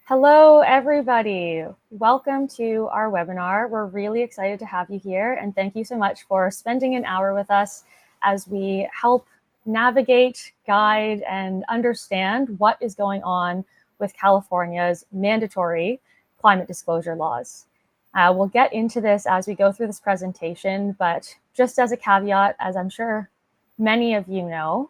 Hello, everybody. Welcome to our webinar. We're really excited to have you here, and thank you so much for spending an hour with us as we help navigate, guide, and understand what is going on with California's mandatory climate disclosure laws. We'll get into this as we go through this presentation, but just as a caveat, as I'm sure many of you know,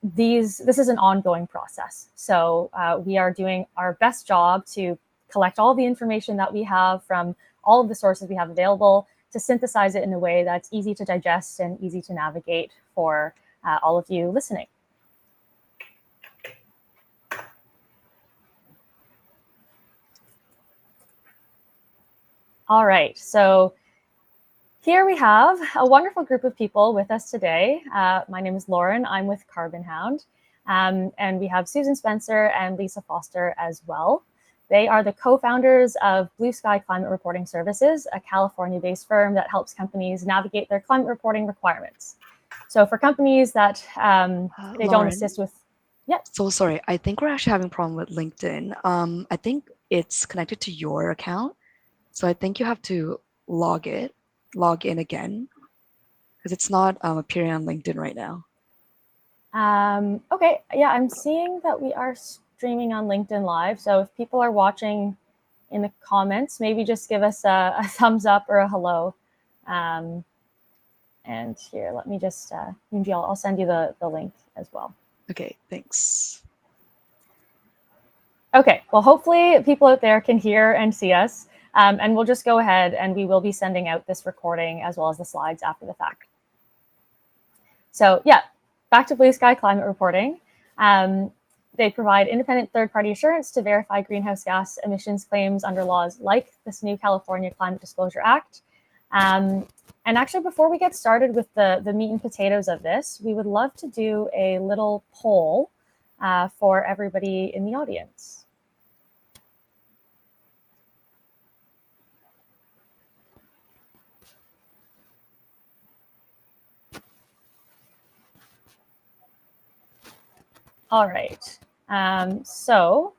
this is an ongoing process. So we are doing our best job to collect all the information that we have from all of the sources we have available to synthesize it in a way that's easy to digest and easy to navigate for all of you listening. All right, so here we have a wonderful group of people with us today. My name is Lauren. I'm with Carbonhound. And we have Susan Spencer and Lisa Foster as well. They are the co-founders of Blue Sky Climate Reporting Services, a California-based firm that helps companies navigate their climate reporting requirements. So for companies that they don't assist with, So sorry, I think we're actually having a problem with LinkedIn. I think it's connected to your account. So I think you have to log in again, because it's not appearing on LinkedIn right now. Okay, yeah, I'm seeing that we are streaming on LinkedIn Live. So if people are watching in the comments, maybe just give us a thumbs up or a hello. And here, let me just, Yunji, I'll send you the link as well. Okay, thanks. Okay, well, hopefully people out there can hear and see us. And we'll just go ahead and we will be sending out this recording as well as the slides after the fact. So yeah, back to Blue Sky Climate Reporting. They provide independent third-party assurance to verify greenhouse gas emissions claims under laws like this new California Climate Disclosure Act. And actually, before we get started with the meat and potatoes of this, we would love to do a little poll for everybody in the audience. All right, so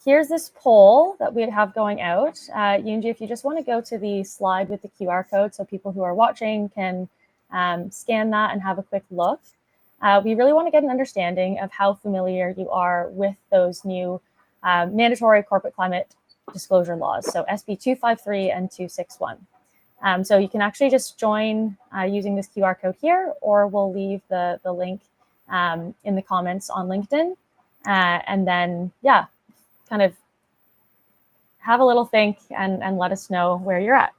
here's this poll that we have going out. Yunji, if you just want to go to the slide with the QR code so people who are watching can scan that and have a quick look. We really want to get an understanding of how familiar you are with those new mandatory corporate climate disclosure laws, so SB 253 and 261. So you can actually just join using this QR code here, or we'll leave the link in the comments on LinkedIn. And then, yeah, kind of have a little think and let us know where you're at.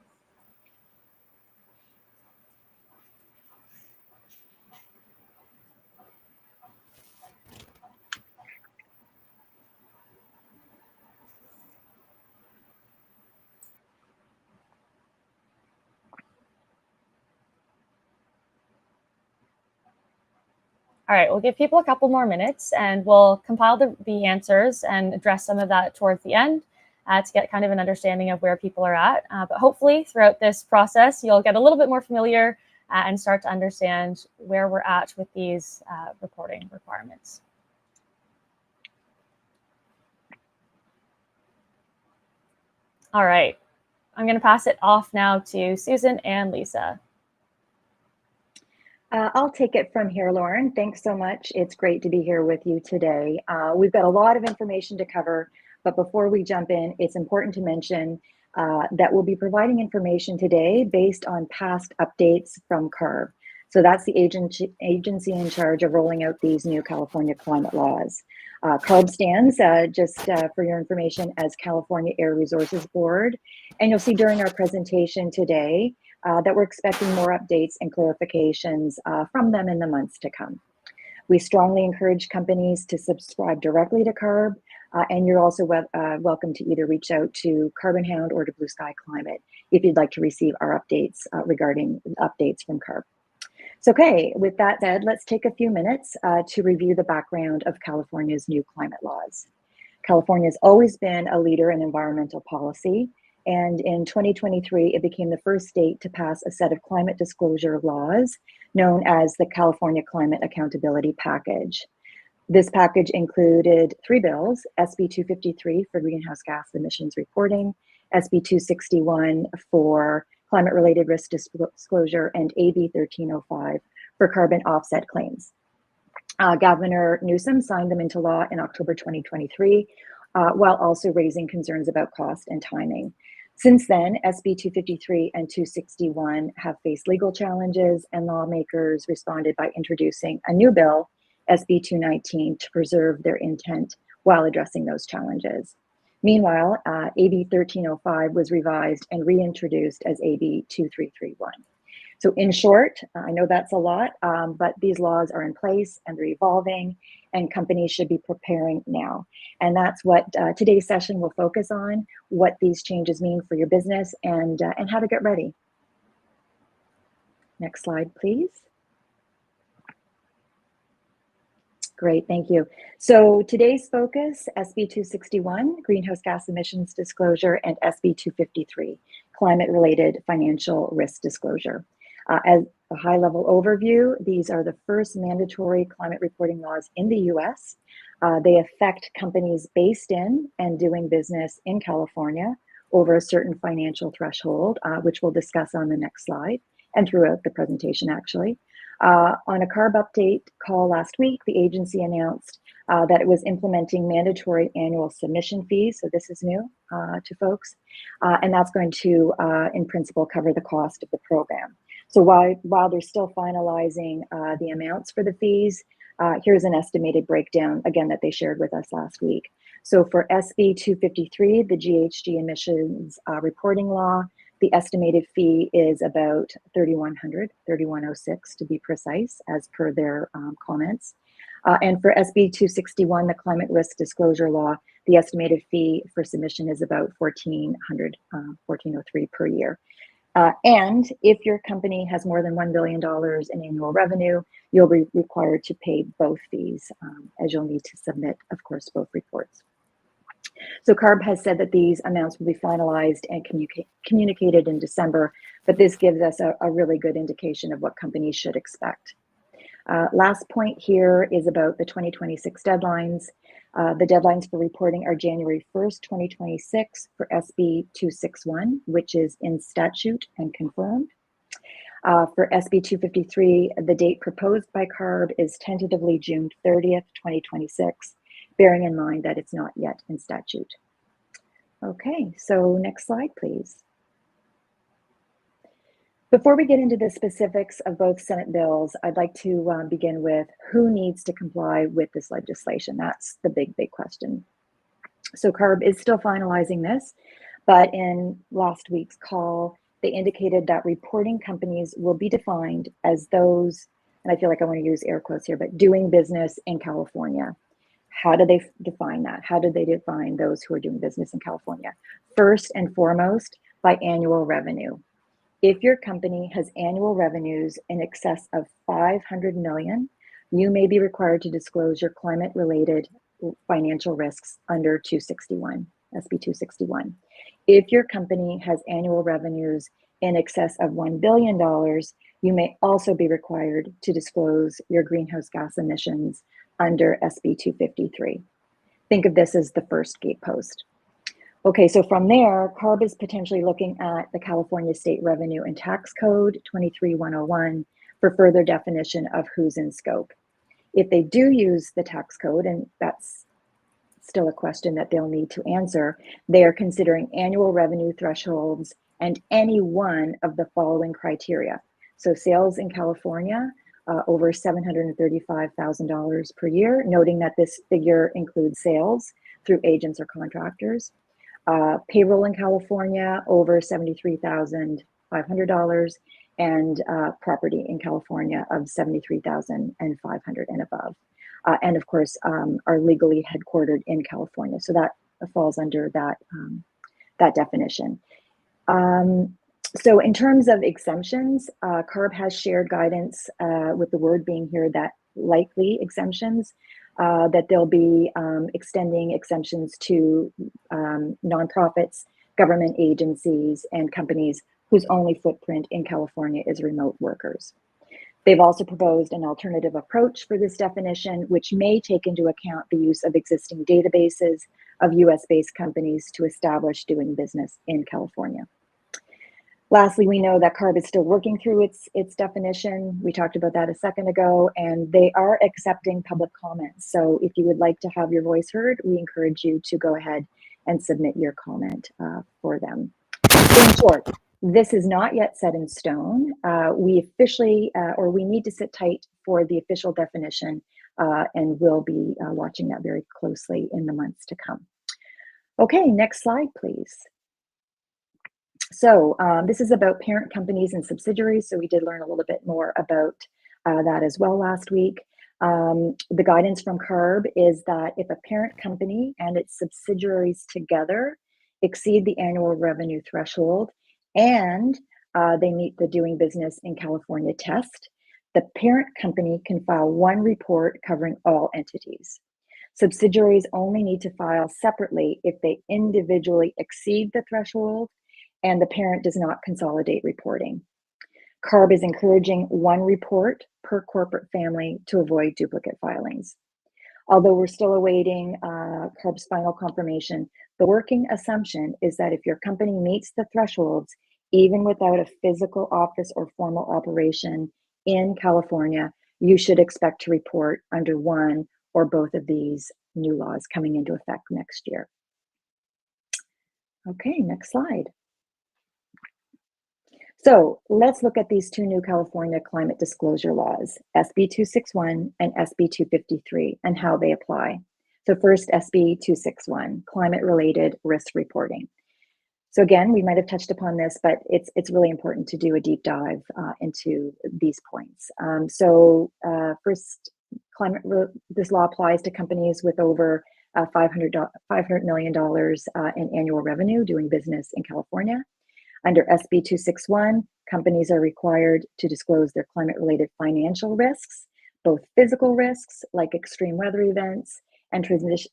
All right, we'll give people a couple more minutes and we'll compile the answers and address some of that towards the end to get kind of an understanding of where people are at. But hopefully throughout this process, you'll get a little bit more familiar and start to understand where we're at with these reporting requirements. All right, I'm going to pass it off now to Susan and Lisa. I'll take it from here, Lauren. Thanks so much. It's great to be here with you today. We've got a lot of information to cover, but before we jump in, it's important to mention that we'll be providing information today based on past updates from CARB. So that's the agency in charge of rolling out these new California climate laws. CARB stands, just for your information, as California Air Resources Board. And you'll see during our presentation today that we're expecting more updates and clarifications from them in the months to come. We strongly encourage companies to subscribe directly to CARB, and you're also welcome to either reach out to Carbonhound or to Blue Sky Climate if you'd like to receive our updates regarding updates from CARB. So, okay, with that said, let's take a few minutes to review the background of California's new climate laws. California has always been a leader in environmental policy, and in 2023, it became the first state to pass a set of climate disclosure laws known as the California Climate Accountability Package. This package included 3 bills: SB 253 for greenhouse gas emissions reporting, SB 261 for climate-related risk disclosure, and AB 1305 for carbon offset claims. Governor Newsom signed them into law in October 2023, while also raising concerns about cost and timing. Since then, SB 253 and 261 have faced legal challenges, and lawmakers responded by introducing a new bill, SB 219, to preserve their intent while addressing those challenges. Meanwhile, AB 1305 was revised and reintroduced as AB 2331. So in short, I know that's a lot, but these laws are in place and they're evolving, and companies should be preparing now. And that's what today's session will focus on: what these changes mean for your business and how to get ready. Next slide, please. Great, thank you. So today's focus: SB 261, greenhouse gas emissions disclosure, and SB 253, climate-related financial risk disclosure. As a high-level overview, these are the first mandatory climate reporting laws in the US. They affect companies based in and doing business in California over a certain financial threshold, which we'll discuss on the next slide and throughout the presentation, actually. On a CARB update call last week, the agency announced that it was implementing mandatory annual submission fees. So this is new to folks. And that's going to, in principle, cover the cost of the program. So while they're still finalizing the amounts for the fees, here's an estimated breakdown, again, that they shared with us last week. So for SB 253, the GHG emissions reporting law, the estimated fee is about $3,100, $3,106 to be precise, as per their comments. And for SB 261, the climate risk disclosure law, the estimated fee for submission is about $1,400, $1,403 per year. And if your company has more than $1 billion in annual revenue, you'll be required to pay both fees, as you'll need to submit, of course, both reports. So CARB has said that these amounts will be finalized and communicated in December, but this gives us a really good indication of what companies should expect. Last point here is about the 2026 deadlines. The deadlines for reporting are January 1st, 2026 for SB 261, which is in statute and confirmed. For SB 253, the date proposed by CARB is tentatively June 30th, 2026, bearing in mind that it's not yet in statute. Okay, so next slide, please. Before we get into the specifics of both Senate bills, I'd like to begin with who needs to comply with this legislation. That's the big question. So CARB is still finalizing this, but in last week's call, they indicated that reporting companies will be defined as those, and I feel like I want to use air quotes here, but doing business in California. How do they define that? How do they define those who are doing business in California? First and foremost, by annual revenue. If your company has annual revenues in excess of 500 million, you may be required to disclose your climate-related financial risks under 261, SB 261. If your company has annual revenues in excess of $1 billion, you may also be required to disclose your greenhouse gas emissions under SB 253. Think of this as the first gatepost. Okay, so from there, CARB is potentially looking at the California State Revenue and Tax Code 23101 for further definition of who's in scope. If they do use the tax code, and that's still a question that they'll need to answer, they are considering annual revenue thresholds and any one of the following criteria. So sales in California, over $735,000 per year, noting that this figure includes sales through agents or contractors. Payroll in California, over $73,500, and property in California of $73,500 and above. And of course, are legally headquartered in California. So that falls under that, that definition. So in terms of exemptions, CARB has shared guidance with the word being here that likely exemptions, that they'll be extending exemptions to nonprofits, government agencies, and companies whose only footprint in California is remote workers. They've also proposed an alternative approach for this definition, which may take into account the use of existing databases of US-based companies to establish doing business in California. Lastly, we know that CARB is still working through its definition. We talked about that a second ago, and they are accepting public comments. So if you would like to have your voice heard, we encourage you to go ahead and submit your comment for them. In short, this is not yet set in stone. We officially, or we need to sit tight for the official definition, and we'll be watching that very closely in the months to come. Okay, next slide, please. So this is about parent companies and subsidiaries. So we did learn a little bit more about that as well last week. The guidance from CARB is that if a parent company and its subsidiaries together exceed the annual revenue threshold and they meet the doing business in California test, the parent company can file one report covering all entities. Subsidiaries only need to file separately if they individually exceed the threshold and the parent does not consolidate reporting. CARB is encouraging one report per corporate family to avoid duplicate filings. Although we're still awaiting CARB's final confirmation, the working assumption is that if your company meets the thresholds, even without a physical office or formal operation in California, you should expect to report under one or both of these new laws coming into effect next year. Okay, next slide. So let's look at these two new California climate disclosure laws, SB 261 and SB 253, and how they apply. So first, SB 261, climate-related risk reporting. So again, we might have touched upon this, but it's really important to do a deep dive into these points. First, this law applies to companies with over $500 million in annual revenue doing business in California. Under SB 261, companies are required to disclose their climate-related financial risks, both physical risks like extreme weather events and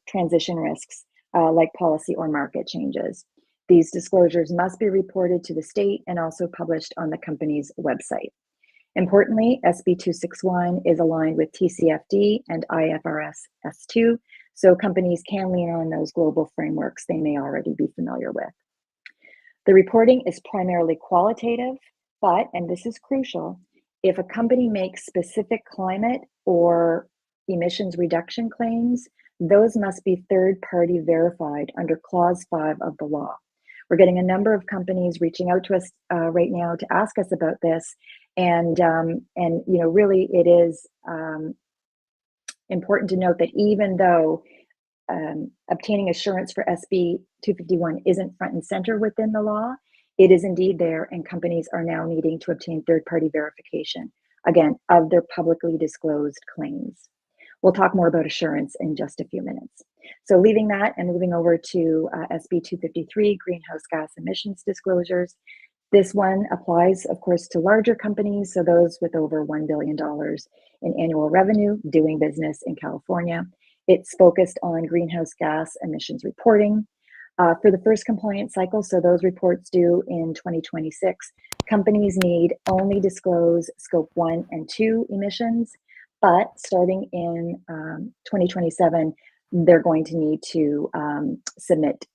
transition risks like policy or market changes. These disclosures must be reported to the state and also published on the company's website. Importantly, SB 261 is aligned with TCFD and IFRS S2, so companies can lean on those global frameworks they may already be familiar with. The reporting is primarily qualitative, but, and this is crucial, if a company makes specific climate or emissions reduction claims, those must be third-party verified under Clause 5 of the law. We're getting a number of companies reaching out to us right now to ask us about this, and really it is important to note that even though obtaining assurance for SB 251 isn't front and center within the law, it is indeed there, and companies are now needing to obtain third-party verification, again, of their publicly disclosed claims. We'll talk more about assurance in just a few minutes. So leaving that and moving over to SB 253, greenhouse gas emissions disclosures. This one applies, of course, to larger companies, so those with over $1 billion in annual revenue doing business in California. It's focused on greenhouse gas emissions reporting. For the first compliance cycle, so those reports due in 2026, companies need only disclose scope 1 and 2 emissions, but starting in 2027, they're going to need to submit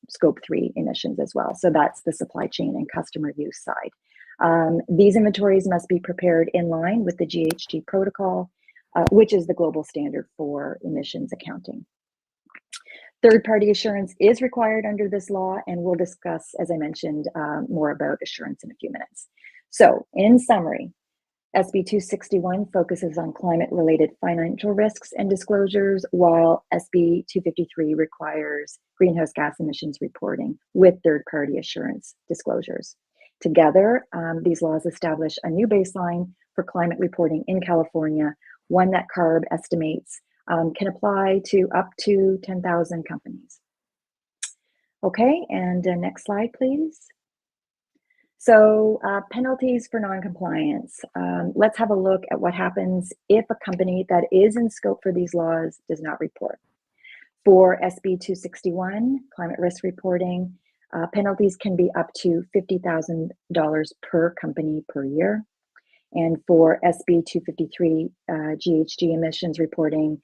scope 3 emissions as well. So that's the supply chain and customer use side. These inventories must be prepared in line with the GHG protocol, which is the global standard for emissions accounting. Third-party assurance is required under this law, and we'll discuss, as I mentioned, more about assurance in a few minutes. So, in summary, SB 261 focuses on climate-related financial risks and disclosures, while SB 253 requires greenhouse gas emissions reporting with third-party assurance disclosures. Together, these laws establish a new baseline for climate reporting in California, one that CARB estimates can apply to up to 10,000 companies. Okay, and next slide, please. So penalties for non-compliance. Let's have a look at what happens if a company that is in scope for these laws does not report. For SB 261, climate risk reporting, penalties can be up to $50,000 per company per year. And for SB 253 GHG emissions reporting,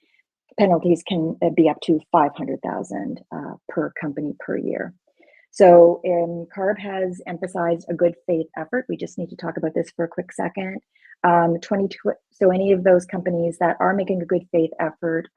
penalties can be up to 500,000 per company per year. So CARB has emphasized a good faith effort. We just need to talk about this for a quick second. So any of those companies that are making a good faith effort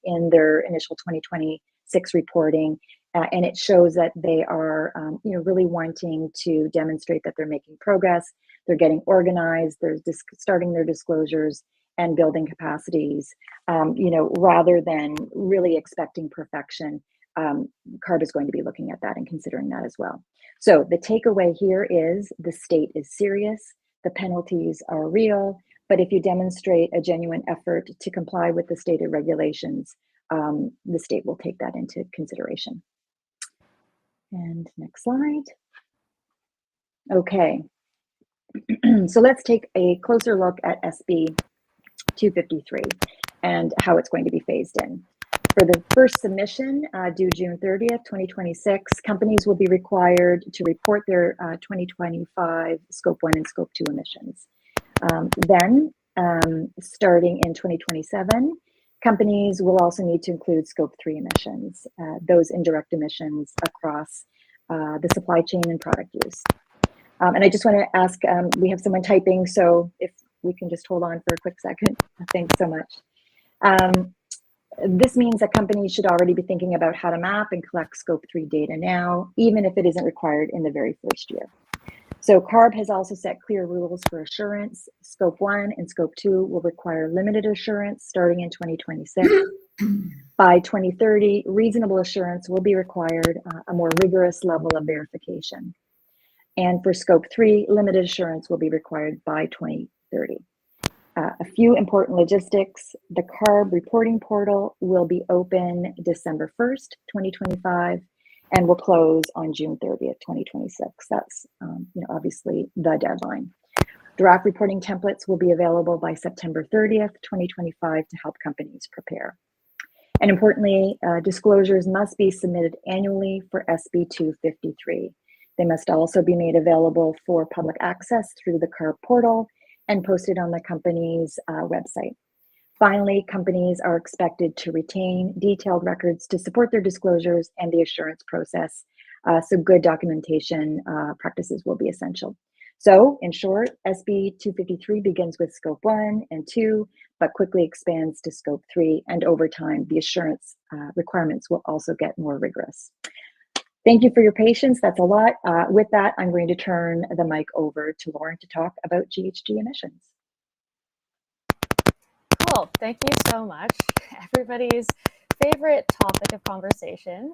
in their initial 2026 reporting, and it shows that they are really wanting to demonstrate that they're making progress, they're getting organized, they're starting their disclosures and building capacities, rather than really expecting perfection. CARB is going to be looking at that and considering that as well. So the takeaway here is the state is serious, the penalties are real, but if you demonstrate a genuine effort to comply with the stated regulations, the state will take that into consideration. And next slide. Okay, so let's take a closer look at SB 253 and how it's going to be phased in. For the first submission due June 30th, 2026, companies will be required to report their 2025 Scope 1 and Scope 2 emissions. Then, starting in 2027, companies will also need to include Scope 3 emissions, those indirect emissions across the supply chain and product use. And I just want to ask, we have someone typing, so if we can just hold on for a quick second. Thanks so much. This means that companies should already be thinking about how to map and collect Scope 3 data now, even if it isn't required in the very first year. So CARB has also set clear rules for assurance. Scope 1 and Scope 2 will require limited assurance starting in 2026. By 2030, reasonable assurance will be required, a more rigorous level of verification. And for Scope 3, limited assurance will be required by 2030. A few important logistics. The CARB reporting portal will be open December 1st, 2025, and will close on June 30th, 2026. That's obviously the deadline. Draft reporting templates will be available by September 30th, 2025 to help companies prepare. And importantly, disclosures must be submitted annually for SB 253. They must also be made available for public access through the CARB portal and posted on the company's website. Finally, companies are expected to retain detailed records to support their disclosures and the assurance process. So good documentation practices will be essential. So in short, SB 253 begins with Scope 1 and 2, but quickly expands to Scope 3. And over time, the assurance requirements will also get more rigorous. Thank you for your patience. That's a lot. With that, I'm going to turn the mic over to Lauren to talk about GHG emissions. Cool. Thank you so much. Everybody's favorite topic of conversation.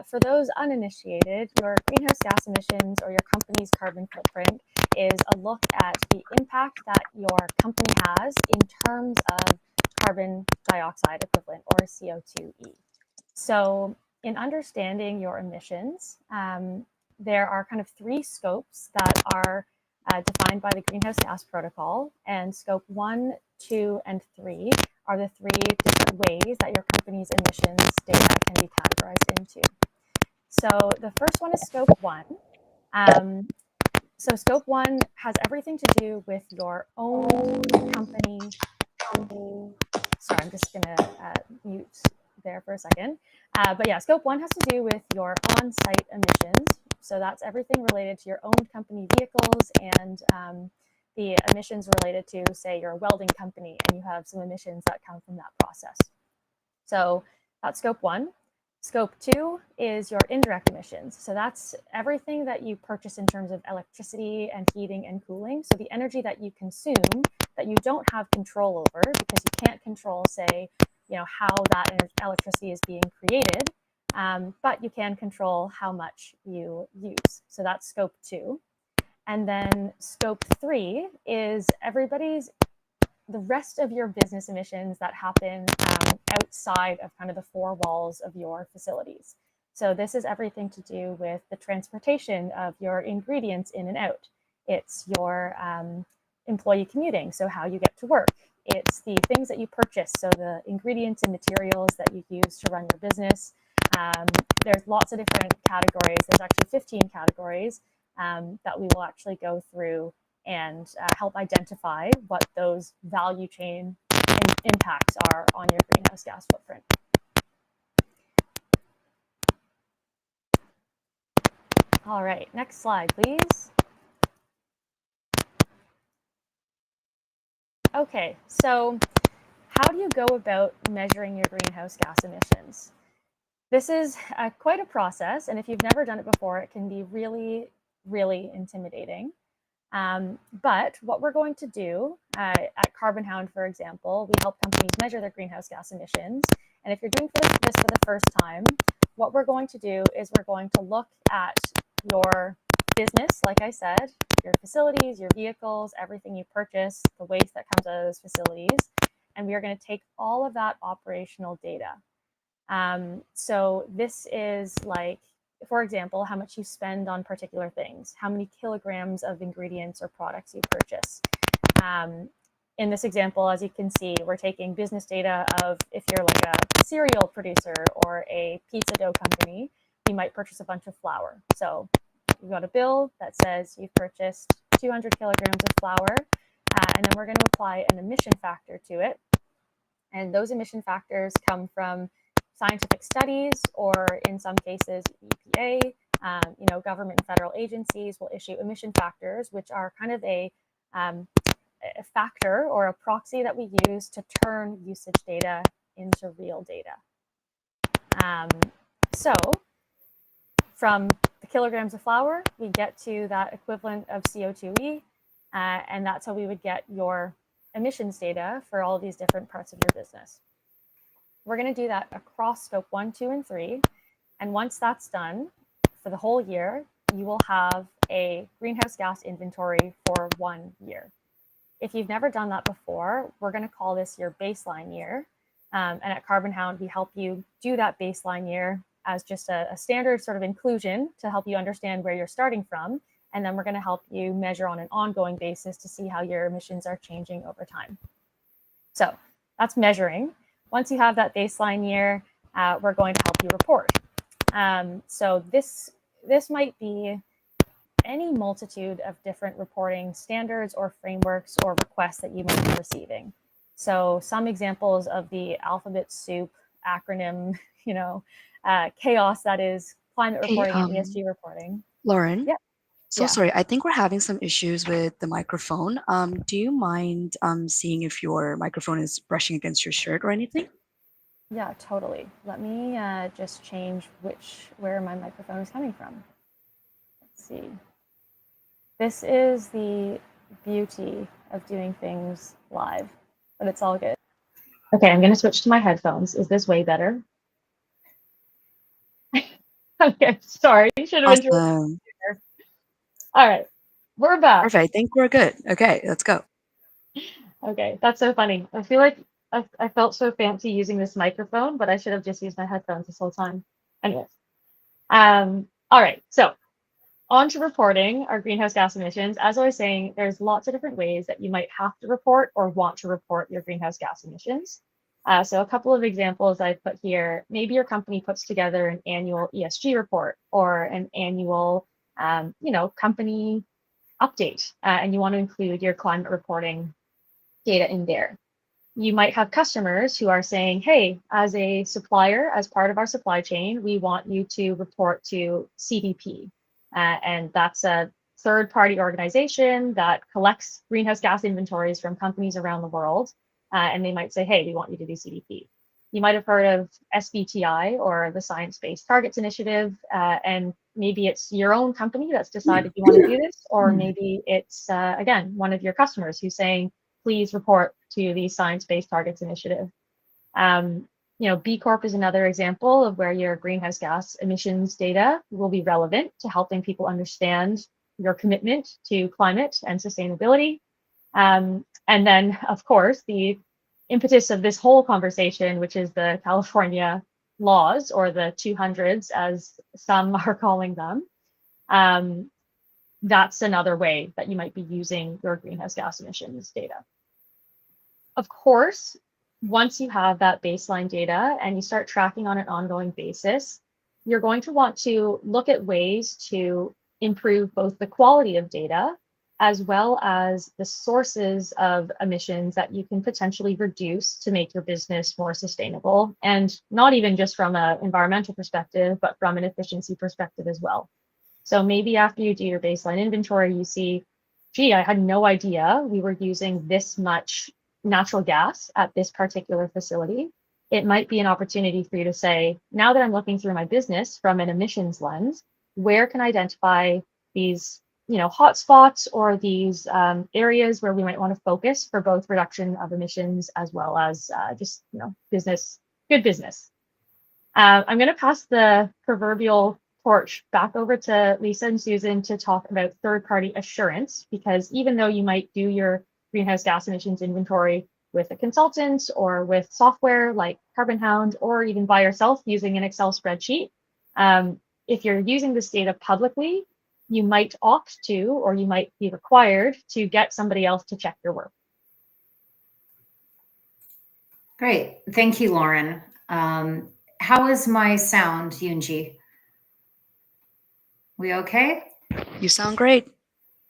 For those uninitiated, your greenhouse gas emissions or your company's carbon footprint is a look at the impact that your company has in terms of carbon dioxide equivalent, or CO2e. So in understanding your emissions, there are kind of three scopes that are defined by the Greenhouse Gas Protocol, and Scope 1, 2, and 3 are the three different ways that your company's emissions data can be categorized into. So the first one is Scope 1. So Scope 1 has everything to do with your own company. Sorry, I'm just going to mute there for a second. But yeah, Scope 1 has to do with your on-site emissions. So that's everything related to your own company vehicles and the emissions related to, say, your welding company, and you have some emissions that come from that process. So that's Scope 1. Scope 2 is your indirect emissions. So that's everything that you purchase in terms of electricity and heating and cooling. So the energy that you consume that you don't have control over, because you can't control, say, how that electricity is being created, but you can control how much you use. So that's Scope 2. And then Scope 3 is the rest of your business emissions that happen outside of kind of the four walls of your facilities. So this is everything to do with the transportation of your ingredients in and out. It's your employee commuting, so how you get to work. It's the things that you purchase, so the ingredients and materials that you use to run your business. There's lots of different categories. There's actually 15 categories that we will actually go through and help identify what those value chain impacts are on your greenhouse gas footprint. All right, next slide, please. Okay, so how do you go about measuring your greenhouse gas emissions? This is quite a process, and if you've never done it before, it can be really, really intimidating. But what we're going to do at Carbonhound, for example, we help companies measure their greenhouse gas emissions. And if you're doing this for the first time, what we're going to do is we're going to look at your business, like I said, your facilities, your vehicles, everything you purchase, the waste that comes out of those facilities, and we are going to take all of that operational data. So this is like, for example, how much you spend on particular things, how many kilograms of ingredients or products you purchase. In this example, as you can see, we're taking business data of if you're like a cereal producer or a pizza dough company, you might purchase a bunch of flour. So you've got a bill that says you've purchased 200 kilograms of flour, and then we're going to apply an emission factor to it. And those emission factors come from scientific studies, or in some cases, EPA, government and federal agencies will issue emission factors, which are kind of a factor or a proxy that we use to turn usage data into real data. So from the kilograms of flour, we get to that equivalent of CO2e, and that's how we would get your emissions data for all these different parts of your business. We're going to do that across scope 1, 2, and 3. And once that's done, for the whole year, you will have a greenhouse gas inventory for 1 year. If you've never done that before, we're going to call this your baseline year. And at Carbonhound, we help you do that baseline year as just a standard sort of inclusion to help you understand where you're starting from. And then we're going to help you measure on an ongoing basis to see how your emissions are changing over time. So that's measuring. Once you have that baseline year, we're going to help you report. So this might be any multitude of different reporting standards or frameworks or requests that you might be receiving. So some examples of the alphabet soup acronym, chaos that is climate reporting and ESG reporting. Lauren? Yeah. So sorry, I think we're having some issues with the microphone. Do you mind seeing if your microphone is brushing against your shirt or anything? Yeah, totally. Let me just change where my microphone is coming from. Let's see. This is the beauty of doing things live, but it's all good. Okay, I'm going to switch to my headphones. Is this way better? Okay, sorry. Should have been. Awesome. All right, we're back. Perfect. I think we're good. Okay, let's go. Okay, that's so funny. I feel like I felt so fancy using this microphone, but I should have just used my headphones this whole time. Anyways, all right, so on to reporting our greenhouse gas emissions. As I was saying, there's lots of different ways that you might have to report or want to report your greenhouse gas emissions. So a couple of examples I've put here. Maybe your company puts together an annual ESG report or an annual, company update, and you want to include your climate reporting data in there. You might have customers who are saying, hey, as a supplier, as part of our supply chain, we want you to report to CDP. And that's a third-party organization that collects greenhouse gas inventories from companies around the world. And they might say, hey, we want you to do CDP. You might have heard of SBTI, or the Science Based Targets Initiative, and maybe it's your own company that's decided you want to do this, or maybe it's, again, one of your customers who's saying, please report to the Science Based Targets Initiative. B Corp is another example of where your greenhouse gas emissions data will be relevant to helping people understand your commitment to climate and sustainability. And then, of course, the impetus of this whole conversation, which is the California laws, or the 200s, as some are calling them. That's another way that you might be using your greenhouse gas emissions data. Of course, once you have that baseline data and you start tracking on an ongoing basis, you're going to want to look at ways to improve both the quality of data as well as the sources of emissions that you can potentially reduce to make your business more sustainable. And not even just from an environmental perspective, but from an efficiency perspective as well. So maybe after you do your baseline inventory, you see, gee, I had no idea we were using this much natural gas at this particular facility. It might be an opportunity for you to say, now that I'm looking through my business from an emissions lens, where can I identify these hotspots or these areas where we might want to focus for both reduction of emissions as well as just business, good business. I'm going to pass the proverbial torch back over to Lisa and Susan to talk about third-party assurance, because even though you might do your greenhouse gas emissions inventory with a consultant or with software like Carbonhound, or even by yourself using an Excel spreadsheet, if you're using this data publicly, you might opt to, or you might be required to get somebody else to check your work. Great. Thank you, Lauren. How is my sound, Yunji? We okay? You sound great.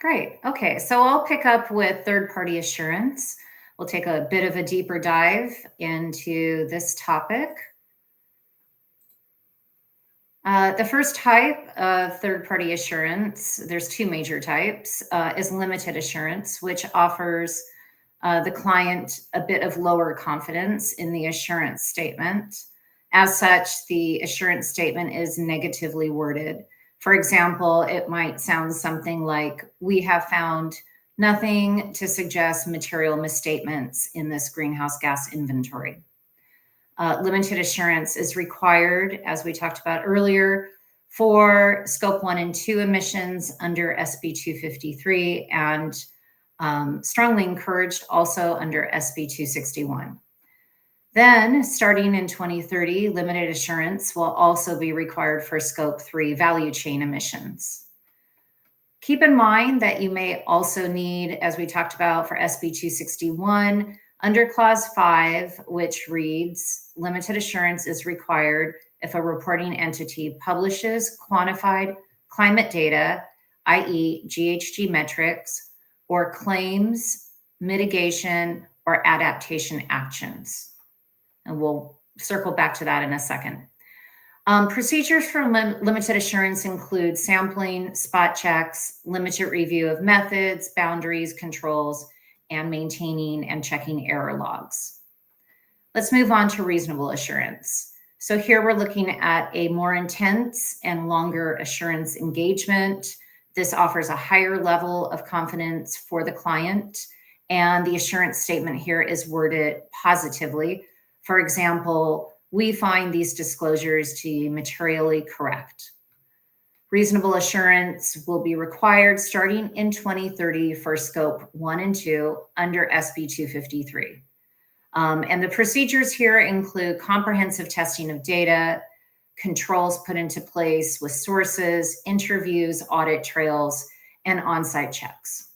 Great. Okay, so I'll pick up with third-party assurance. We'll take a bit of a deeper dive into this topic. The first type of third-party assurance, there's two major types, is limited assurance, which offers the client a bit of lower confidence in the assurance statement. As such, the assurance statement is negatively worded. For example, it might sound something like, we have found nothing to suggest material misstatements in this greenhouse gas inventory. Limited assurance is required, as we talked about earlier, for scope 1 and 2 emissions under SB 253, and strongly encouraged also under SB 261. Then, starting in 2030, limited assurance will also be required for scope 3 value chain emissions. Keep in mind that you may also need, as we talked about for SB 261, under clause 5, which reads, limited assurance is required if a reporting entity publishes quantified climate data, i.e. GHG metrics, or claims mitigation or adaptation actions. And we'll circle back to that in a second. Procedures for limited assurance include sampling, spot checks, limited review of methods, boundaries, controls, and maintaining and checking error logs. Let's move on to reasonable assurance. So here we're looking at a more intense and longer assurance engagement. This offers a higher level of confidence for the client, and the assurance statement here is worded positively. For example, we find these disclosures to be materially correct. Reasonable assurance will be required starting in 2030 for scope 1 and 2 under SB 253. And the procedures here include comprehensive testing of data, controls put into place with sources, interviews, audit trails, and on-site checks.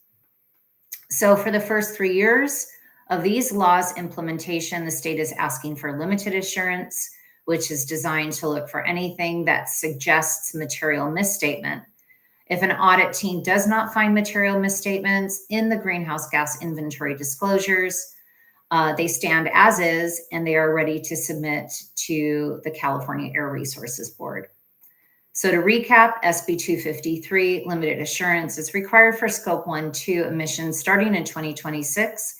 So for the first 3 years of these laws implementation, the state is asking for limited assurance, which is designed to look for anything that suggests material misstatement. If an audit team does not find material misstatements in the greenhouse gas inventory disclosures, they stand as is, and they are ready to submit to the California Air Resources Board. So to recap, SB 253 limited assurance is required for scope 1, 2 emissions starting in 2026.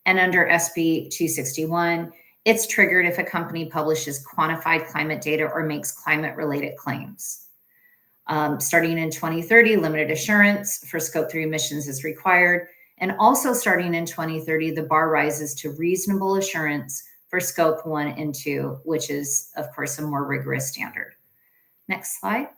And under SB 261, it's triggered if a company publishes quantified climate data or makes climate-related claims. Starting in 2030, limited assurance for scope 3 emissions is required. And also starting in 2030, the bar rises to reasonable assurance for scope 1 and 2, which is, of course, a more rigorous standard. Next slide.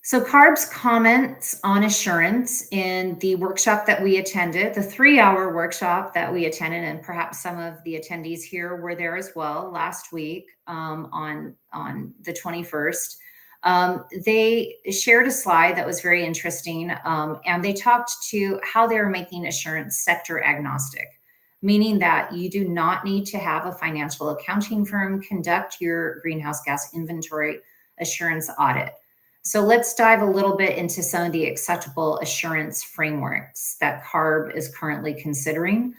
So CARB's comments on assurance in the workshop that we attended, the 3-hour workshop that we attended, and perhaps some of the attendees here were there as well last week on the 21st. They shared a slide that was very interesting, and they talked to how they're making assurance sector agnostic, meaning that you do not need to have a financial accounting firm conduct your greenhouse gas inventory assurance audit. So let's dive a little bit into some of the acceptable assurance frameworks that CARB is currently considering.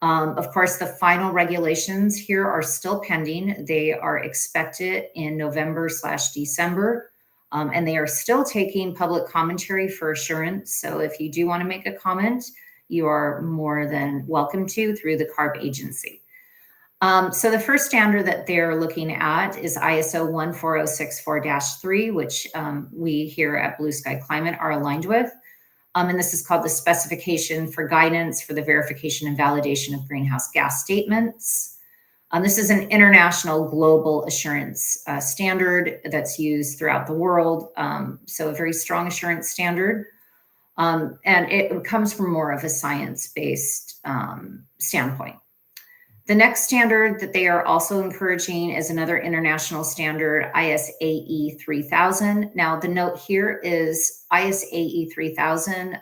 Of course, the final regulations here are still pending. They are expected in November/December, and they are still taking public commentary for assurance. So if you do want to make a comment, you are more than welcome to through the CARB agency. So the first standard that they're looking at is ISO 14064-3, which we here at Blue Sky Climate are aligned with. And this is called the Specification for Guidance for the Verification and Validation of Greenhouse Gas Statements. This is an international global assurance standard that's used throughout the world. So a very strong assurance standard. And it comes from more of a science-based standpoint. The next standard that they are also encouraging is another international standard, ISAE 3000. Now, the note here is ISAE 3000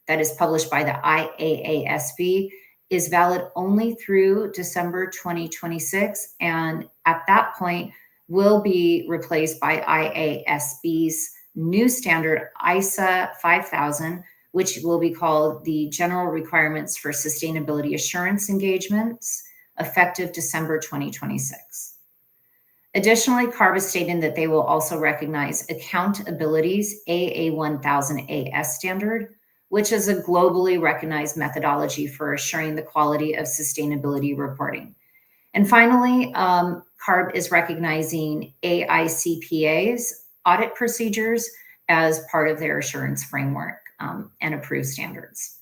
that is published by the IAASB is valid only through December 2026, and at that point will be replaced by IASB's new standard, ISA 5000, which will be called the General Requirements for Sustainability Assurance Engagements, effective December 2026. Additionally, CARB is stating that they will also recognize Accountability's AA1000 AS standard, which is a globally recognized methodology for assuring the quality of sustainability reporting. And finally, CARB is recognizing AICPA's audit procedures as part of their assurance framework and approved standards.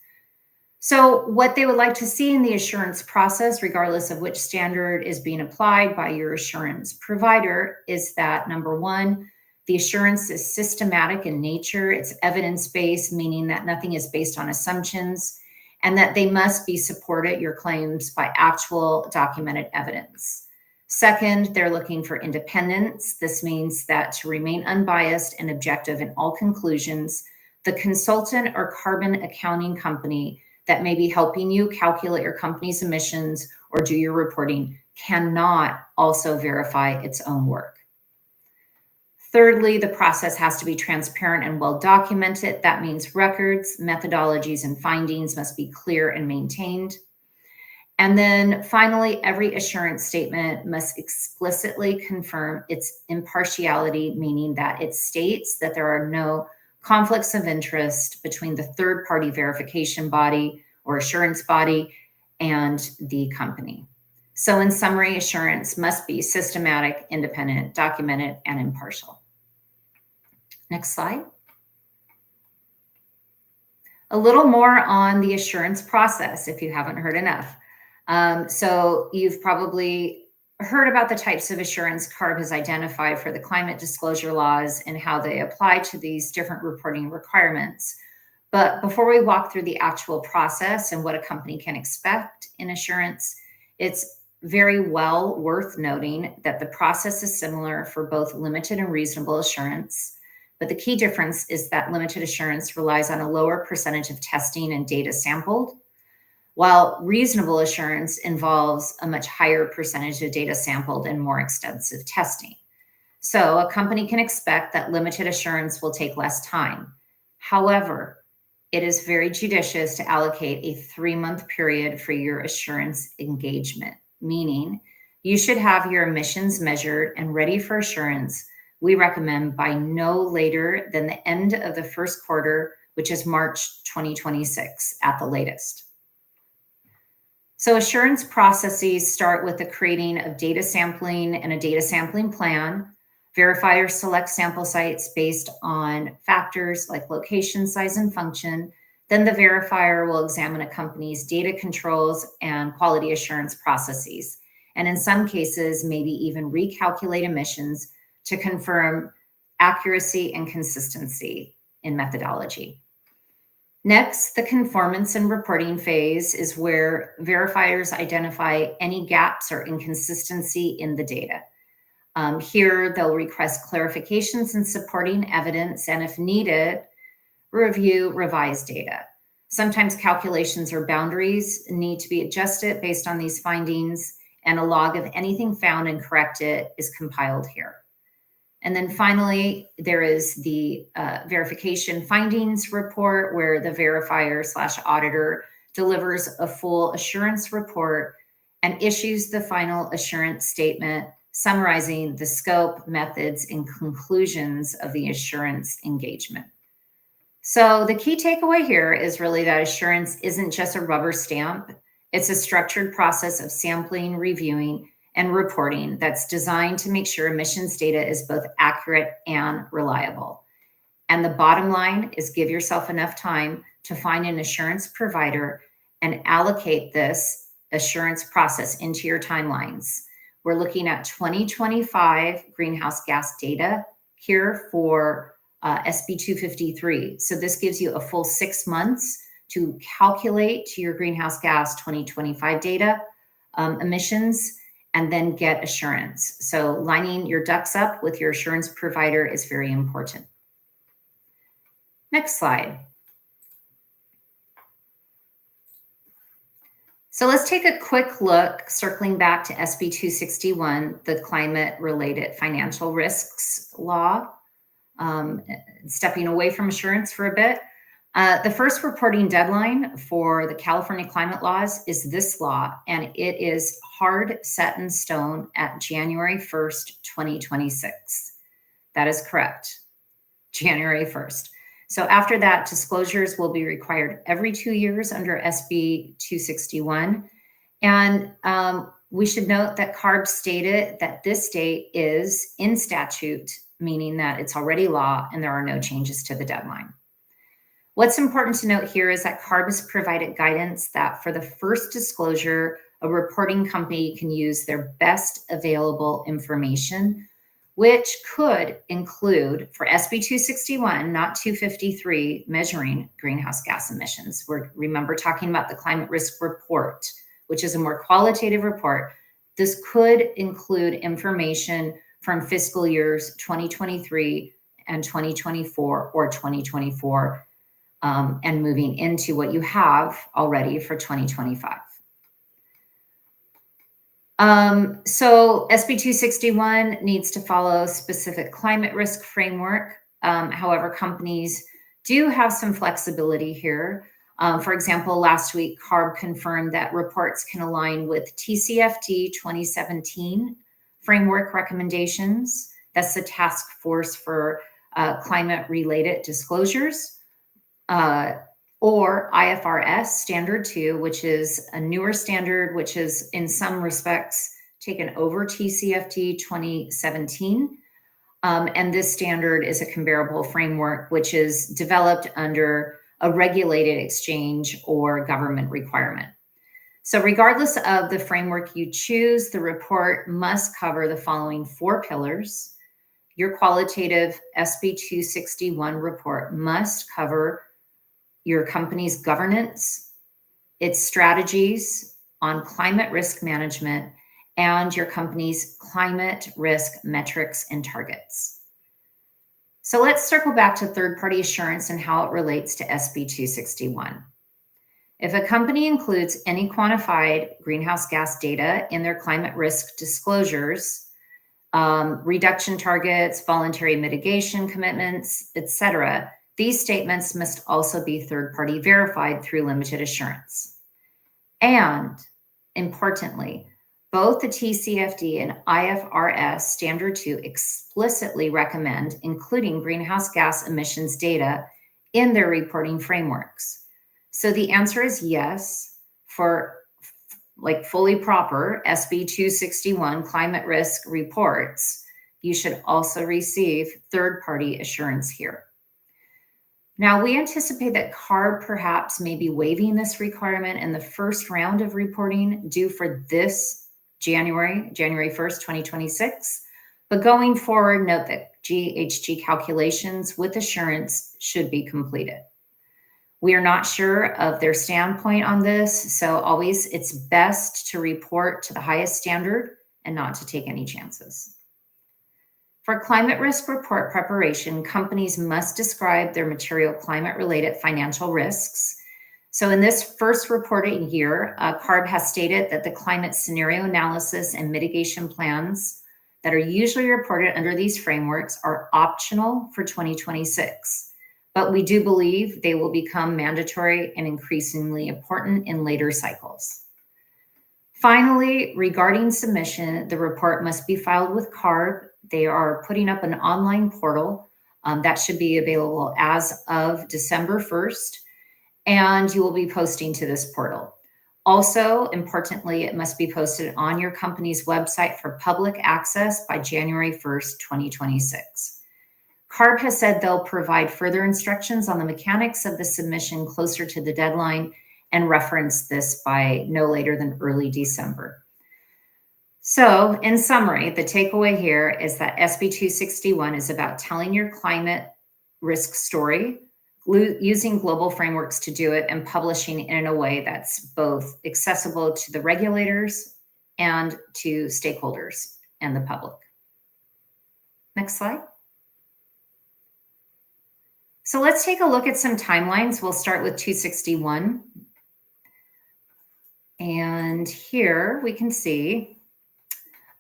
So what they would like to see in the assurance process, regardless of which standard is being applied by your assurance provider, is that number one, the assurance is systematic in nature. It's evidence-based, meaning that nothing is based on assumptions, and that they must be supported, your claims, by actual documented evidence. Second, they're looking for independence. This means that to remain unbiased and objective in all conclusions, the consultant or carbon accounting company that may be helping you calculate your company's emissions or do your reporting cannot also verify its own work. Thirdly, the process has to be transparent and well documented. That means records, methodologies, and findings must be clear and maintained. And then finally, every assurance statement must explicitly confirm its impartiality, meaning that it states that there are no conflicts of interest between the third-party verification body or assurance body and the company. So in summary, assurance must be systematic, independent, documented, and impartial. Next slide. A little more on the assurance process, if you haven't heard enough. So you've probably heard about the types of assurance CARB has identified for the climate disclosure laws and how they apply to these different reporting requirements. But before we walk through the actual process and what a company can expect in assurance, it's very well worth noting that the process is similar for both limited and reasonable assurance. But the key difference is that limited assurance relies on a lower percentage of testing and data sampled, while reasonable assurance involves a much higher percentage of data sampled and more extensive testing. So a company can expect that limited assurance will take less time. However, it is very judicious to allocate a 3-month period for your assurance engagement, meaning you should have your emissions measured and ready for assurance. We recommend by no later than the end of the first quarter, which is March 2026 at the latest. So assurance processes start with the creating of data sampling and a data sampling plan. Verifiers select sample sites based on factors like location, size, and function. Then the verifier will examine a company's data controls and quality assurance processes, and in some cases, maybe even recalculate emissions to confirm accuracy and consistency in methodology. Next, the conformance and reporting phase is where verifiers identify any gaps or inconsistency in the data. Here, they'll request clarifications and supporting evidence, and if needed, review revised data. Sometimes calculations or boundaries need to be adjusted based on these findings, and a log of anything found and corrected is compiled here. And then finally, there is the verification findings report, where the verifier/auditor delivers a full assurance report and issues the final assurance statement summarizing the scope, methods, and conclusions of the assurance engagement. So the key takeaway here is really that assurance isn't just a rubber stamp. It's a structured process of sampling, reviewing, and reporting that's designed to make sure emissions data is both accurate and reliable. And the bottom line is give yourself enough time to find an assurance provider and allocate this assurance process into your timelines. We're looking at 2025 greenhouse gas data here for SB 253. So this gives you a full 6 months to calculate to your greenhouse gas 2025 data emissions and then get assurance. So lining your ducks up with your assurance provider is very important. Next slide. So let's take a quick look, circling back to SB 261, the climate-related financial risks law, stepping away from assurance for a bit. The first reporting deadline for the California climate laws is this law, and it is hard set in stone at January 1st, 2026. That is correct, January 1st. So after that, disclosures will be required every 2 years under SB 261. And we should note that CARB stated that this date is in statute, meaning that it's already law and there are no changes to the deadline. What's important to note here is that CARB has provided guidance that for the first disclosure, a reporting company can use their best available information, which could include, for SB 261, not 253, measuring greenhouse gas emissions. Remember talking about the climate risk report, which is a more qualitative report. This could include information from fiscal years 2023 and 2024 or 2024, and moving into what you have already for 2025. So SB 261 needs to follow specific climate risk framework. However, companies do have some flexibility here. For example, last week, CARB confirmed that reports can align with TCFD 2017 framework recommendations. That's the task force for climate-related disclosures. Or IFRS Standard 2, which is a newer standard, which is in some respects taken over TCFD 2017. And this standard is a comparable framework, which is developed under a regulated exchange or government requirement. So regardless of the framework you choose, the report must cover the following 4 pillars. Your qualitative SB 261 report must cover your company's governance, its strategies on climate risk management, and your company's climate risk metrics and targets. So let's circle back to third-party assurance and how it relates to SB 261. If a company includes any quantified greenhouse gas data in their climate risk disclosures, reduction targets, voluntary mitigation commitments, etc., these statements must also be third-party verified through limited assurance. And importantly, both the TCFD and IFRS Standard 2 explicitly recommend including greenhouse gas emissions data in their reporting frameworks. So the answer is yes for fully proper SB 261 climate risk reports. You should also receive third-party assurance here. Now, we anticipate that CARB perhaps may be waiving this requirement in the first round of reporting due for this January 1st, 2026. But going forward, note that GHG calculations with assurance should be completed. We are not sure of their standpoint on this, so always it's best to report to the highest standard and not to take any chances. For climate risk report preparation, companies must describe their material climate-related financial risks. So in this first reporting year, CARB has stated that the climate scenario analysis and mitigation plans that are usually reported under these frameworks are optional for 2026, but we do believe they will become mandatory and increasingly important in later cycles. Finally, regarding submission, the report must be filed with CARB. They are putting up an online portal that should be available as of December 1st, and you will be posting to this portal. Also, importantly, it must be posted on your company's website for public access by January 1st, 2026. CARB has said they'll provide further instructions on the mechanics of the submission closer to the deadline and reference this by no later than early December. So, in summary, the takeaway here is that SB 261 is about telling your climate risk story, using global frameworks to do it, and publishing in a way that's both accessible to the regulators and to stakeholders and the public. Next slide. So let's take a look at some timelines. We'll start with 261. And here we can see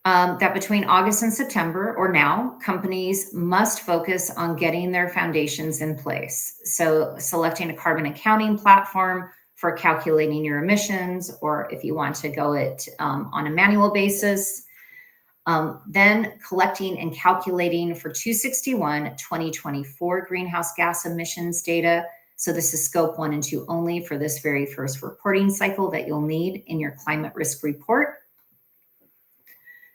that between August and September, or now, companies must focus on getting their foundations in place. So selecting a carbon accounting platform for calculating your emissions, or if you want to go it on a manual basis, then collecting and calculating for 261 2024 greenhouse gas emissions data. So this is scope 1 and 2 only for this very first reporting cycle that you'll need in your climate risk report.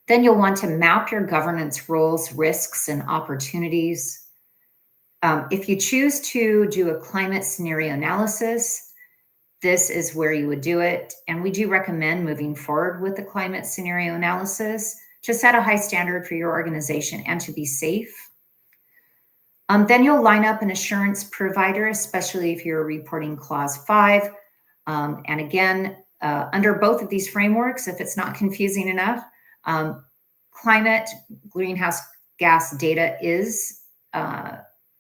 Then you'll want to map your governance roles, risks, and opportunities. If you choose to do a climate scenario analysis, this is where you would do it. And we do recommend moving forward with the climate scenario analysis to set a high standard for your organization and to be safe. Then you'll line up an assurance provider, especially if you're reporting clause 5. And again, under both of these frameworks, if it's not confusing enough, climate greenhouse gas data is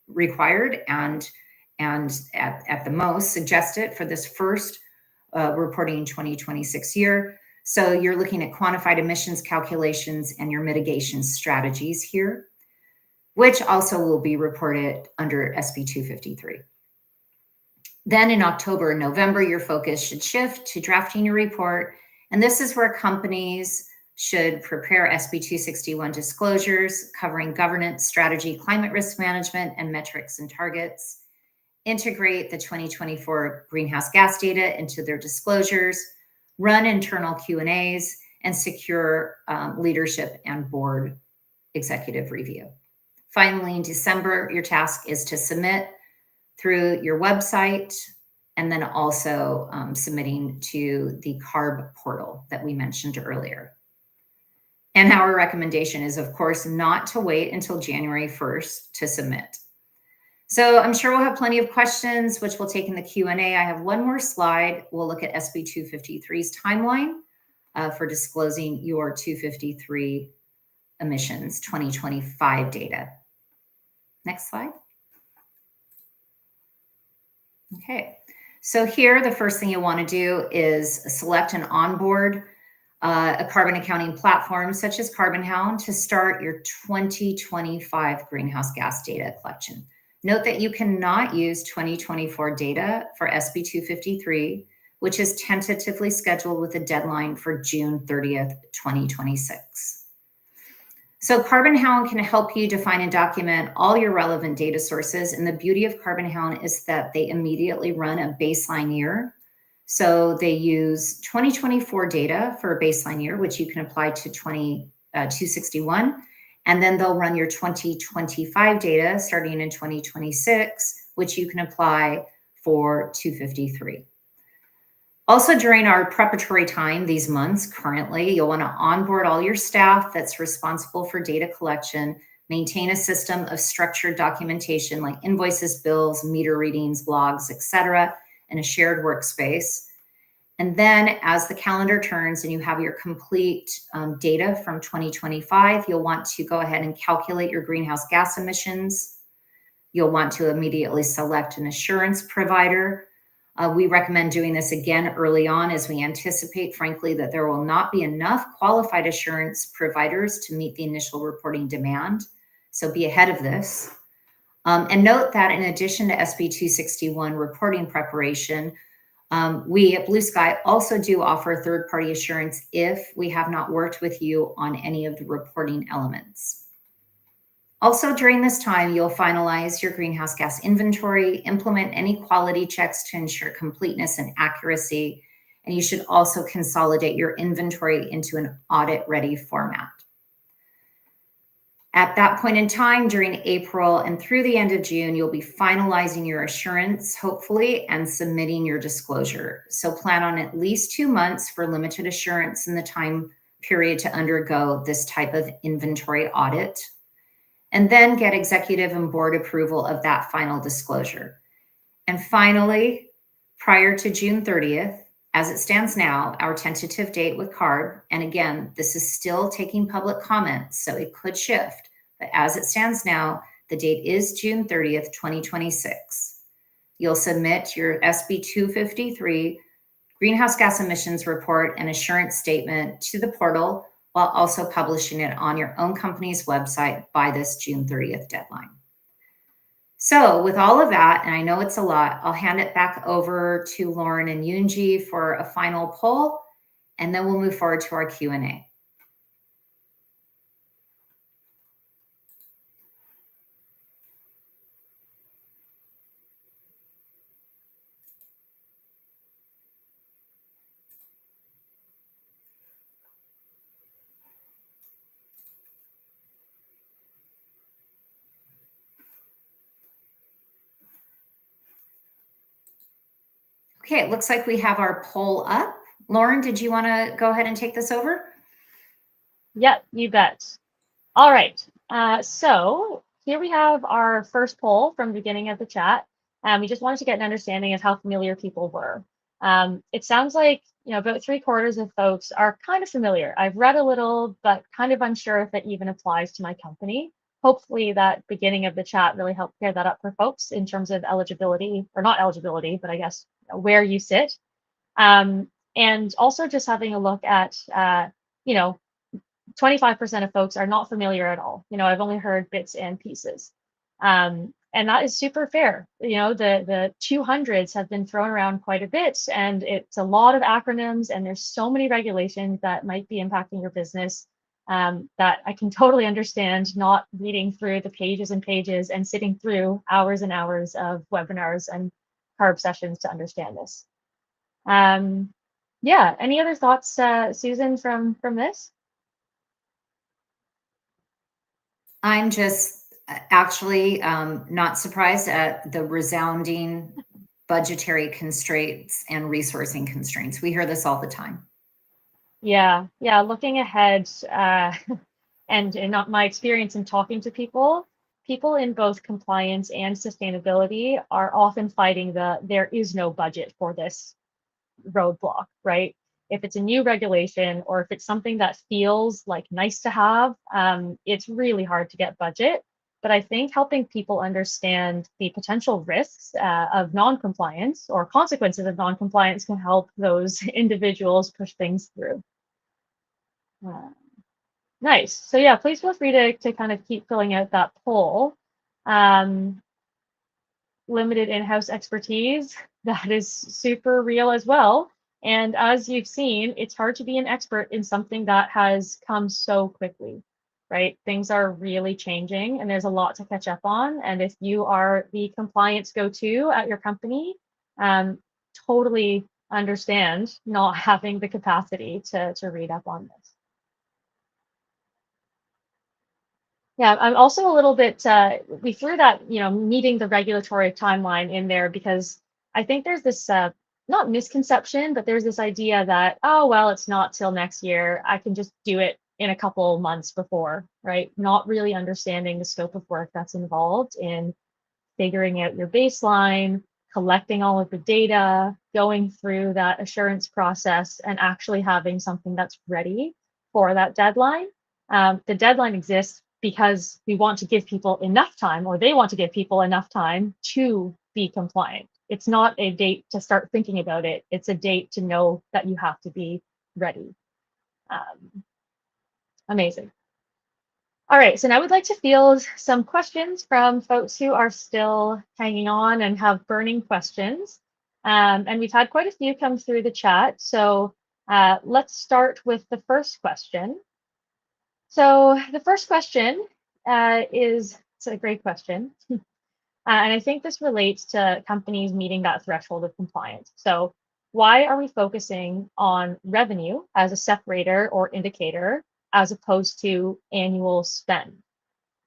required and at the most suggested for this first reporting 2026 year. So you're looking at quantified emissions calculations and your mitigation strategies here, which also will be reported under SB 253. Then in October and November, your focus should shift to drafting your report. And this is where companies should prepare SB 261 disclosures covering governance, strategy, climate risk management, and metrics and targets, integrate the 2024 greenhouse gas data into their disclosures, run internal Q&As, and secure leadership and board executive review. Finally, in December, your task is to submit through your website and then also submitting to the CARB portal that we mentioned earlier. And our recommendation is, of course, not to wait until January 1st to submit. So I'm sure we'll have plenty of questions, which we'll take in the Q&A. I have one more slide. We'll look at SB 253's timeline for disclosing your 253 emissions 2025 data. Next slide. Okay, so here the first thing you want to do is select and onboard a carbon accounting platform such as Carbonhound to start your 2025 greenhouse gas data collection. Note that you cannot use 2024 data for SB 253, which is tentatively scheduled with a deadline for June 30th, 2026. So Carbonhound can help you define and document all your relevant data sources. And the beauty of Carbonhound is that they immediately run a baseline year. So they use 2024 data for a baseline year, which you can apply to 261. And then they'll run your 2025 data starting in 2026, which you can apply for 253. Also, during our preparatory time, these months currently, you'll want to onboard all your staff that's responsible for data collection, maintain a system of structured documentation like invoices, bills, meter readings, logs, etc., in a shared workspace. And then as the calendar turns and you have your complete data from 2025, you'll want to go ahead and calculate your greenhouse gas emissions. You'll want to immediately select an assurance provider. We recommend doing this again early on, as we anticipate, frankly, that there will not be enough qualified assurance providers to meet the initial reporting demand. So be ahead of this. And note that in addition to SB 261 reporting preparation, we at Blue Sky also do offer third-party assurance if we have not worked with you on any of the reporting elements. Also, during this time, you'll finalize your greenhouse gas inventory, implement any quality checks to ensure completeness and accuracy, and you should also consolidate your inventory into an audit-ready format. At that point in time, during April and through the end of June, you'll be finalizing your assurance, hopefully, and submitting your disclosure. So plan on at least 2 months for limited assurance in the time period to undergo this type of inventory audit, and then get executive and board approval of that final disclosure. And finally, prior to June 30th, as it stands now, our tentative date with CARB, and again, this is still taking public comments, so it could shift, but as it stands now, the date is June 30th, 2026. You'll submit your SB 253 greenhouse gas emissions report and assurance statement to the portal, while also publishing it on your own company's website by this June 30th deadline. So with all of that, and I know it's a lot, I'll hand it back over to Lauren and Yunji for a final poll, and then we'll move forward to our Q&A. Okay, it looks like we have our poll up. Lauren, did you want to go ahead and take this over? Yep, you bet. All right. So here we have our first poll from the beginning of the chat. We just wanted to get an understanding of how familiar people were. It sounds like about 3/4 of folks are kind of familiar. I've read a little, but kind of unsure if it even applies to my company. Hopefully that beginning of the chat really helped clear that up for folks in terms of eligibility, or not eligibility, but I guess where you sit. And also just having a look at, 25% of folks are not familiar at all. I've only heard bits and pieces. And that is super fair. The 200s have been thrown around quite a bit, and it's a lot of acronyms, and there's so many regulations that might be impacting your business that I can totally understand not reading through the pages and pages and sitting through hours and hours of webinars and CARB sessions to understand this. Yeah, any other thoughts, Susan, from this? I'm just actually not surprised at the resounding budgetary constraints and resourcing constraints. We hear this all the time. Yeah, looking ahead, and in my experience in talking to people in both compliance and sustainability are often fighting there is no budget for this roadblock, right? If it's a new regulation or if it's something that feels like nice to have, it's really hard to get budget. But I think helping people understand the potential risks of non-compliance or consequences of non-compliance can help those individuals push things through. Nice. So yeah, please feel free to kind of keep filling out that poll. Limited in-house expertise, that is super real as well. And as you've seen, it's hard to be an expert in something that has come so quickly, right? Things are really changing and there's a lot to catch up on. And if you are the compliance go-to at your company, totally understand not having the capacity to read up on this. Yeah, I'm also a little bit, we threw that, meeting the regulatory timeline in there because I think there's this, not misconception, but there's this idea that, oh, well, it's not till next year. I can just do it in a couple months before, right? Not really understanding the scope of work that's involved in figuring out your baseline, collecting all of the data, going through that assurance process, and actually having something that's ready for that deadline. The deadline exists because we want to give people enough time, or they want to give people enough time to be compliant. it's not a date to start thinking about it. It's a date to know that you have to be ready. Amazing. All right, so now we'd like to field some questions from folks who are still hanging on and have burning questions. And we've had quite a few come through the chat. So let's start with the first question. So the first question it's a great question. And I think this relates to companies meeting that threshold of compliance. So why are we focusing on revenue as a separator or indicator as opposed to annual spend?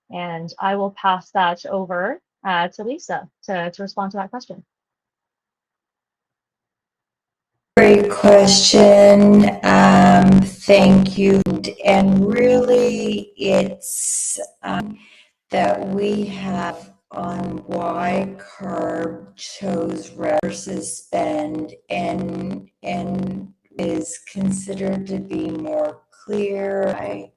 And I will pass that over to Lisa to respond to that question. Great question. Thank you. And really, it's that we have on why CARB chose versus spend and is considered to be more clear.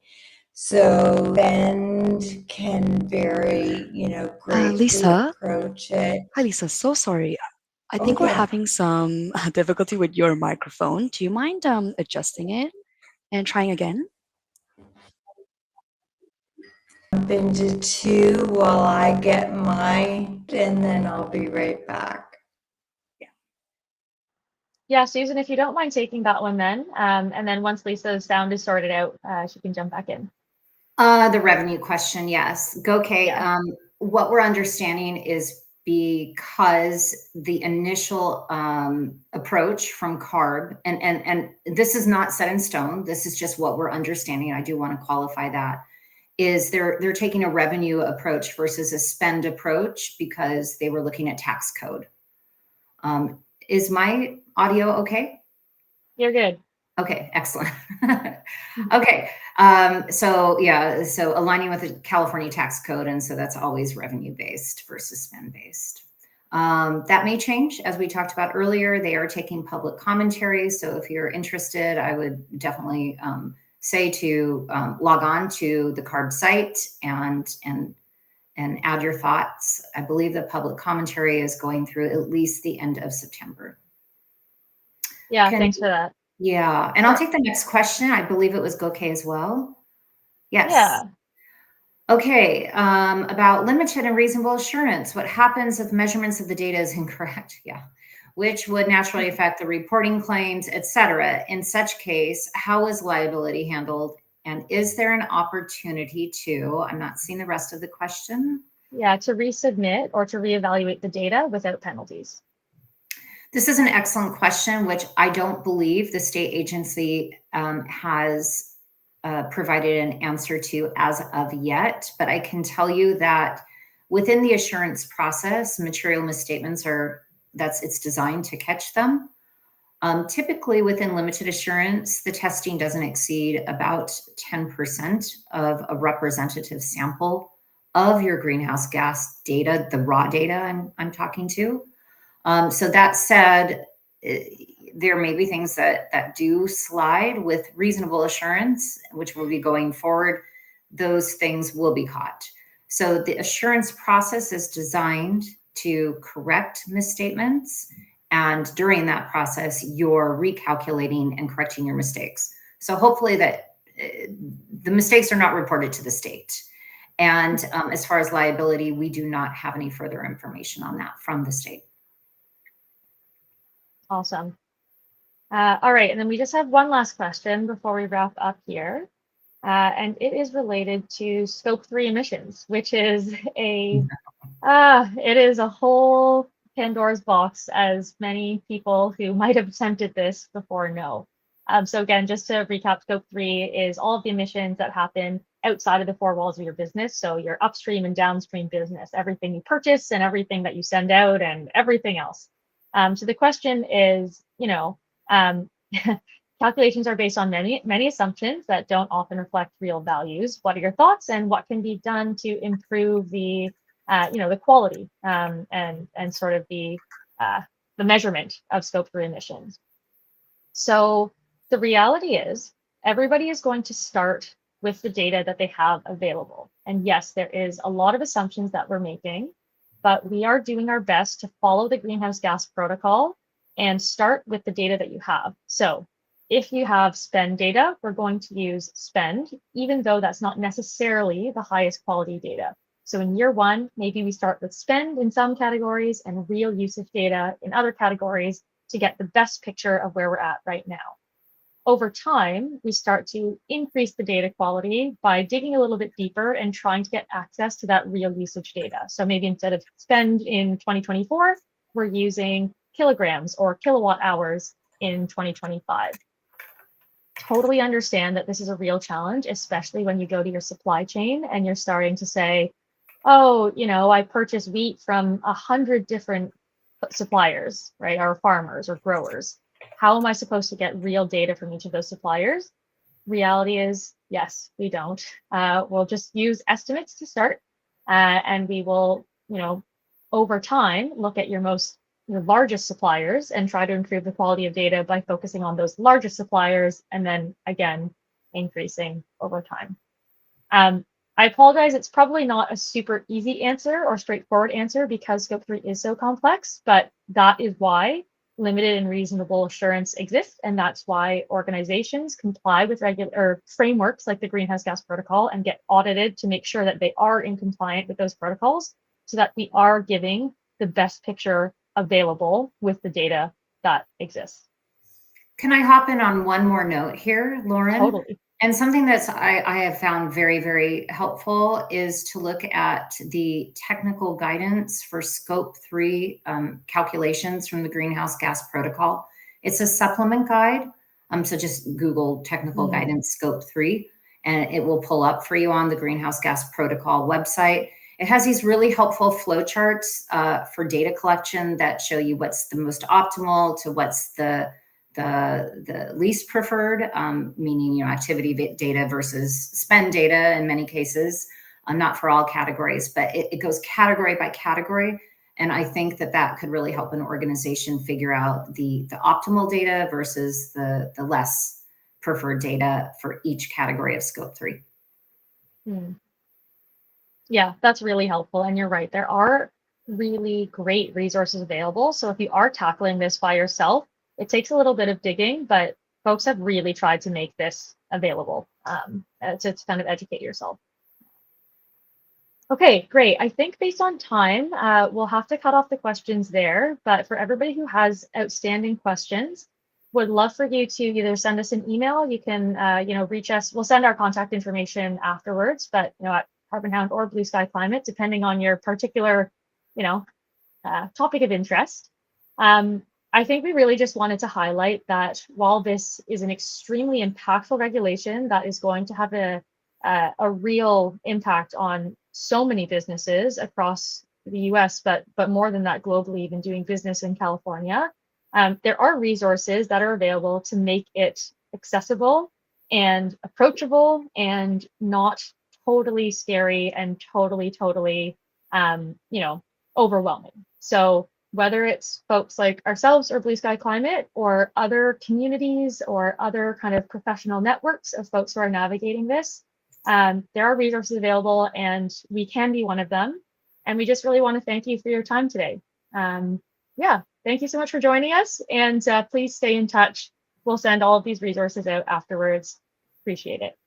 So spend can vary, greatly Lisa? approach it. Hi, Lisa. So sorry. I think we're having some difficulty with your microphone. Do you mind adjusting it and trying again? Jump into 2 while I get mine, and then I'll be right back. Yeah, Susan, if you don't mind taking that one then, and then once Lisa's sound is sorted out, she can jump back in. The revenue question, yes. Okay. Yeah. What we're understanding is because the initial approach from CARB, and this is not set in stone, this is just what we're understanding. I do want to qualify that, is they're taking a revenue approach versus a spend approach because they were looking at tax code. Is my audio okay? You're good. Okay, excellent. Okay, so aligning with the California tax code, and so that's always revenue based versus spend based. That may change, as we talked about earlier. They are taking public commentary, so if you're interested, I would definitely say to log on to the CARB site and add your thoughts. I believe the public commentary is going through at least the end of September. Yeah, thanks for that. Yeah, and I'll take the next question. I believe it was Gokay as well. Yes. Yeah. Okay, about limited and reasonable assurance. What happens if measurements of the data is incorrect? Yeah, which would naturally affect the reporting claims, et cetera. In such case, how is liability handled? And is there an opportunity to, I'm not seeing the rest of the question. Yeah, to resubmit or to reevaluate the data without penalties. This is an excellent question, which I don't believe the state agency has provided an answer to as of yet. But I can tell you that within the assurance process, material misstatements it's designed to catch them. Typically within limited assurance, the testing doesn't exceed about 10% of a representative sample of your greenhouse gas data, the raw data I'm talking to. So that said, there may be things that do slide with reasonable assurance, which will be going forward. Those things will be caught. So the assurance process is designed to correct misstatements. And during that process, you're recalculating and correcting your mistakes. So hopefully that the mistakes are not reported to the state. And as far as liability, we do not have any further information on that from the state. Awesome. All right, and then we just have one last question before we wrap up here. And it is related to Scope 3 emissions, which is it is a whole Pandora's box, as many people who might have attempted this before know. So again, just to recap, Scope 3 is all of the emissions that happen outside of the four walls of your business. So your upstream and downstream business, everything you purchase and everything that you send out and everything else. So the question is, calculations are based on many assumptions that don't often reflect real values. What are your thoughts, and what can be done to improve the quality and sort of the measurement of Scope 3 emissions? So the reality is everybody is going to start with the data that they have available. And yes, there is a lot of assumptions that we're making, but we are doing our best to follow the greenhouse gas protocol and start with the data that you have. So if you have spend data, we're going to use spend, even though that's not necessarily the highest quality data. So in year one, maybe we start with spend in some categories and real usage data in other categories to get the best picture of where we're at right now. Over time, we start to increase the data quality by digging a little bit deeper and trying to get access to that real usage data. So maybe instead of spend in 2024, we're using kilograms or kilowatt hours in 2025. Totally understand that this is a real challenge, especially when you go to your supply chain and you're starting to say, oh, I purchase wheat from 100 different suppliers, right? Or farmers or growers. How am I supposed to get real data from each of those suppliers? Reality is, yes, we don't. We'll just use estimates to start, and we will, over time, look at your largest suppliers and try to improve the quality of data by focusing on those largest suppliers, and then again, increasing over time. I apologize, it's probably not a super easy answer or straightforward answer because Scope 3 is so complex, but that is why limited and reasonable assurance exists, and that's why organizations comply with regular frameworks like the Greenhouse Gas Protocol and get audited to make sure that they are in compliance with those protocols so that we are giving the best picture available with the data that exists. Can I hop in on one more note here, Lauren? Totally. And something that's I have found very, very helpful is to look at the technical guidance for Scope 3 calculations from the Greenhouse Gas Protocol. It's a supplement guide. So just Google technical guidance Scope 3, and it will pull up for you on the Greenhouse Gas Protocol website. It has these really helpful flowcharts for data collection that show you what's the most optimal to what's the least preferred, meaning activity data versus spend data in many cases, not for all categories, but it goes category by category. And I think that could really help an organization figure out the optimal data versus the less preferred data for each category of Scope 3. Yeah, that's really helpful. And you're right, there are really great resources available. So if you are tackling this by yourself, it takes a little bit of digging, but folks have really tried to make this available to kind of educate yourself. Okay, great. I think based on time, we'll have to cut off the questions there. But for everybody who has outstanding questions, would love for you to either send us an email. You can, reach us. We'll send our contact information afterwards, but at Carbonhound or Blue Sky Climate, depending on your particular, topic of interest. I think we really just wanted to highlight that while this is an extremely impactful regulation that is going to have a real impact on so many businesses across the US, but more than that, globally, even doing business in California, there are resources that are available to make it accessible and approachable and not totally scary and totally, overwhelming. So whether it's folks like ourselves or Blue Sky Climate or other communities or other kind of professional networks of folks who are navigating this, there are resources available and we can be one of them. And we just really want to thank you for your time today. Thank you so much for joining us, and please stay in touch. We'll send all of these resources out afterwards. Appreciate it.